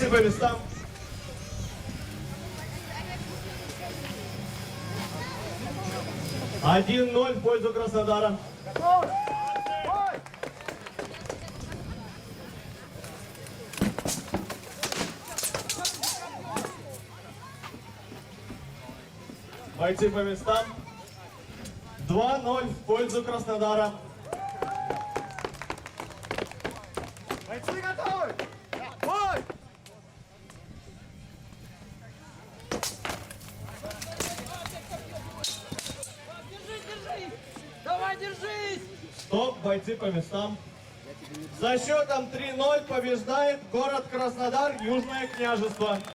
Бойцы по местам. Один 0 в пользу Краснодара. Бойцы по местам. 2-0 в пользу Краснодара. Бойцы готовы! Бой! Держись! Давай, держись! Стоп, бойцы по местам. За счетом 3-0 побеждает город Краснодар, Южное княжество.